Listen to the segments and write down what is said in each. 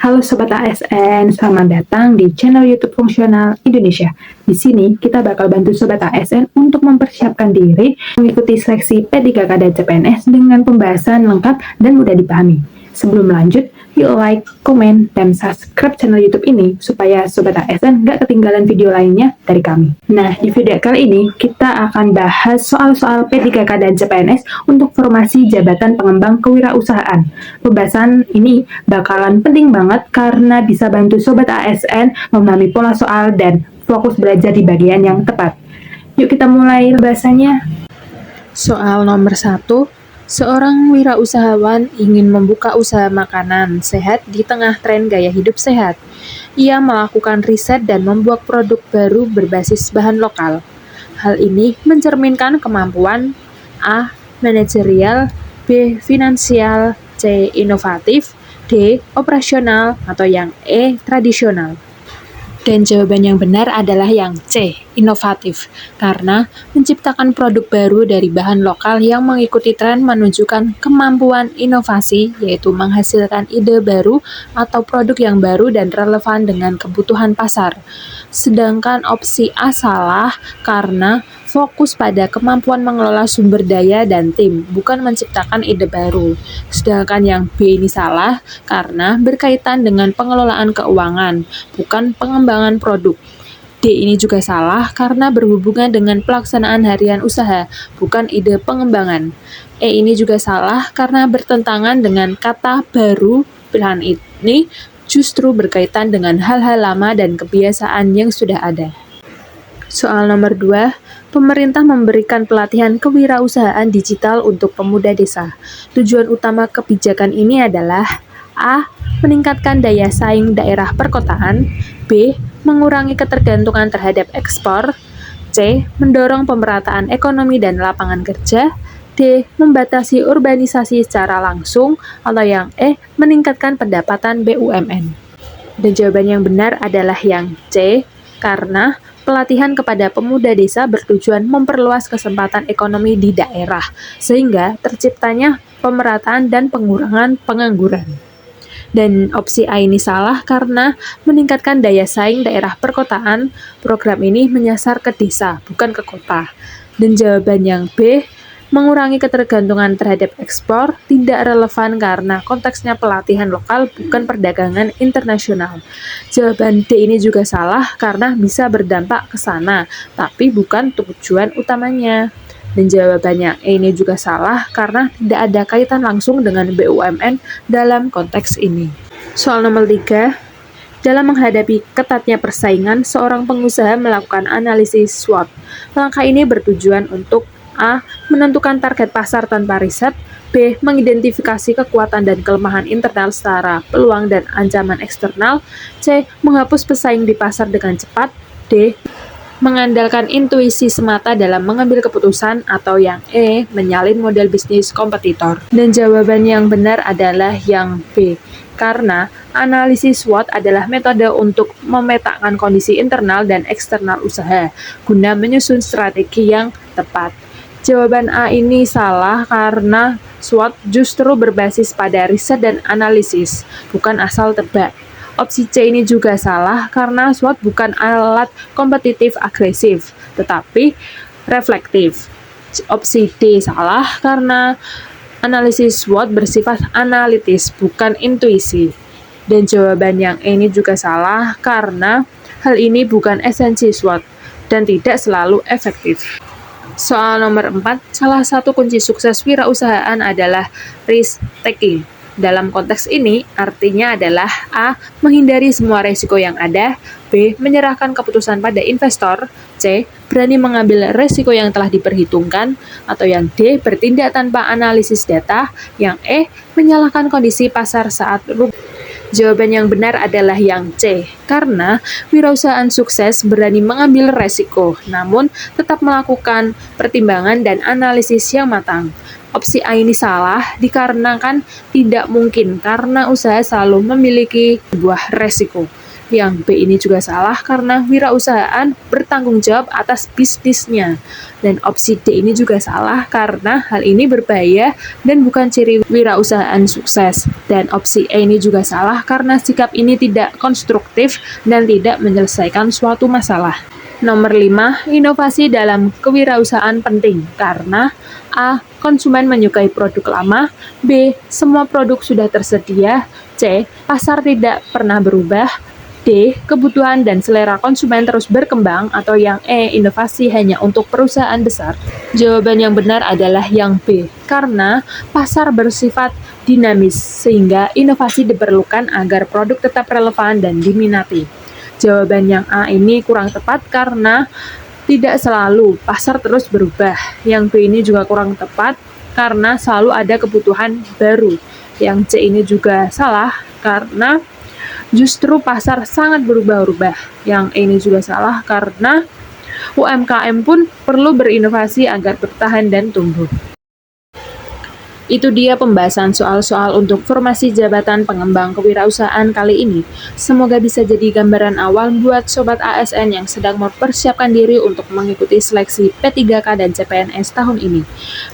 Halo Sobat ASN, selamat datang di channel YouTube Fungsional Indonesia. Di sini kita bakal bantu Sobat ASN untuk mempersiapkan diri mengikuti seleksi P3K dan CPNS dengan pembahasan lengkap dan mudah dipahami. Sebelum lanjut, yuk like, komen, dan subscribe channel YouTube ini supaya Sobat ASN nggak ketinggalan video lainnya dari kami. Nah, di video kali ini kita akan bahas soal-soal P3K dan CPNS untuk formasi jabatan pengembang kewirausahaan. Pembahasan ini bakalan penting banget karena bisa bantu Sobat ASN memahami pola soal dan fokus belajar di bagian yang tepat. Yuk kita mulai pembahasannya. Soal nomor 1. Seorang wirausahawan ingin membuka usaha makanan sehat di tengah tren gaya hidup sehat. Ia melakukan riset dan membuat produk baru berbasis bahan lokal. Hal ini mencerminkan kemampuan A. Manajerial, B. Finansial, C. Inovatif, D. Operasional, atau yang E. Tradisional. Dan jawaban yang benar adalah yang C, inovatif, karena menciptakan produk baru dari bahan lokal yang mengikuti tren menunjukkan kemampuan inovasi, yaitu menghasilkan ide baru atau produk yang baru dan relevan dengan kebutuhan pasar. Sedangkan opsi A salah karena fokus pada kemampuan mengelola sumber daya dan tim, bukan menciptakan ide baru. Sedangkan yang B ini salah karena berkaitan dengan pengelolaan keuangan, bukan pengembangan produk. D ini juga salah karena berhubungan dengan pelaksanaan harian usaha, bukan ide pengembangan. E ini juga salah karena bertentangan dengan kata baru. Pilihan ini justru berkaitan dengan hal-hal lama dan kebiasaan yang sudah ada. Soal nomor 2, pemerintah memberikan pelatihan kewirausahaan digital untuk pemuda desa. Tujuan utama kebijakan ini adalah A. Meningkatkan daya saing daerah perkotaan, B. Mengurangi ketergantungan terhadap ekspor, C. Mendorong pemerataan ekonomi dan lapangan kerja, D. Membatasi urbanisasi secara langsung, atau yang E. Meningkatkan pendapatan BUMN. Dan jawaban yang benar adalah yang C, karena pelatihan kepada pemuda desa bertujuan memperluas kesempatan ekonomi di daerah, sehingga terciptanya pemerataan dan pengurangan pengangguran. Dan opsi A ini salah karena meningkatkan daya saing daerah perkotaan. Program ini menyasar ke desa, bukan ke kota. Dan jawaban yang B, mengurangi ketergantungan terhadap ekspor, tidak relevan karena konteksnya pelatihan lokal, bukan perdagangan internasional. Jawaban D ini juga salah karena bisa berdampak ke sana, tapi bukan tujuan utamanya. Dan jawabannya E ini juga salah karena tidak ada kaitan langsung dengan BUMN dalam konteks ini. Soal nomor 3, dalam menghadapi ketatnya persaingan, seorang pengusaha melakukan analisis SWOT. Langkah ini bertujuan untuk A. Menentukan target pasar tanpa riset, B. Mengidentifikasi kekuatan dan kelemahan internal setara peluang dan ancaman eksternal, C. Menghapus pesaing di pasar dengan cepat, D. Mengandalkan intuisi semata dalam mengambil keputusan, atau yang E. Menyalin model bisnis kompetitor. Dan jawaban yang benar adalah yang B, karena analisis SWOT adalah metode untuk memetakan kondisi internal dan eksternal usaha, guna menyusun strategi yang tepat. Jawaban A ini salah karena SWOT justru berbasis pada riset dan analisis, bukan asal tebak. Opsi C ini juga salah karena SWOT bukan alat kompetitif agresif, tetapi reflektif. Opsi D salah karena analisis SWOT bersifat analitis, bukan intuisi. Dan jawaban yang E ini juga salah karena hal ini bukan esensi SWOT dan tidak selalu efektif. Soal nomor 4, salah satu kunci sukses wirausahaan adalah risk taking. Dalam konteks ini, artinya adalah A. Menghindari semua resiko yang ada, B. Menyerahkan keputusan pada investor, C. Berani mengambil resiko yang telah diperhitungkan, atau yang D. Bertindak tanpa analisis data, yang E. Menyalahkan kondisi pasar saat rugi. Jawaban yang benar adalah yang C, karena wirausahaan sukses berani mengambil resiko, namun tetap melakukan pertimbangan dan analisis yang matang. Opsi A ini salah dikarenakan tidak mungkin karena usaha selalu memiliki sebuah resiko. Yang B ini juga salah karena wirausahaan bertanggung jawab atas bisnisnya. Dan opsi D ini juga salah karena hal ini berbahaya dan bukan ciri wirausahaan sukses. Dan opsi E ini juga salah karena sikap ini tidak konstruktif dan tidak menyelesaikan suatu masalah. Nomor 5, inovasi dalam kewirausahaan penting karena A. Konsumen menyukai produk lama. B. Semua produk sudah tersedia. C. Pasar tidak pernah berubah. D. Kebutuhan dan selera konsumen terus berkembang. Atau yang E. Inovasi hanya untuk perusahaan besar. Jawaban yang benar adalah yang B, karena pasar bersifat dinamis sehingga inovasi diperlukan agar produk tetap relevan dan diminati. Jawaban yang A ini kurang tepat karena tidak selalu pasar terus berubah. Yang B ini juga kurang tepat karena selalu ada kebutuhan baru. Yang C ini juga salah karena justru pasar sangat berubah-ubah. Yang E ini juga salah karena UMKM pun perlu berinovasi agar bertahan dan tumbuh. Itu dia pembahasan soal-soal untuk formasi jabatan pengembang kewirausahaan kali ini. Semoga bisa jadi gambaran awal buat Sobat ASN yang sedang mempersiapkan diri untuk mengikuti seleksi P3K dan CPNS tahun ini.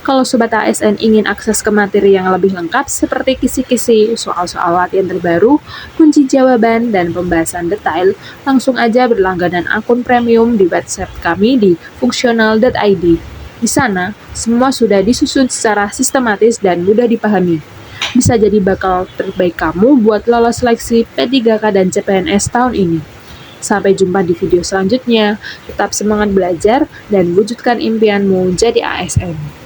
Kalau Sobat ASN ingin akses ke materi yang lebih lengkap seperti kisi-kisi, soal-soal latihan terbaru, kunci jawaban, dan pembahasan detail, langsung aja berlangganan akun premium di website kami di fungsional.id. Di sana, semua sudah disusun secara sistematis dan mudah dipahami. Bisa jadi bakal terbaik kamu buat lolos seleksi P3K dan CPNS tahun ini. Sampai jumpa di video selanjutnya. Tetap semangat belajar dan wujudkan impianmu jadi ASN.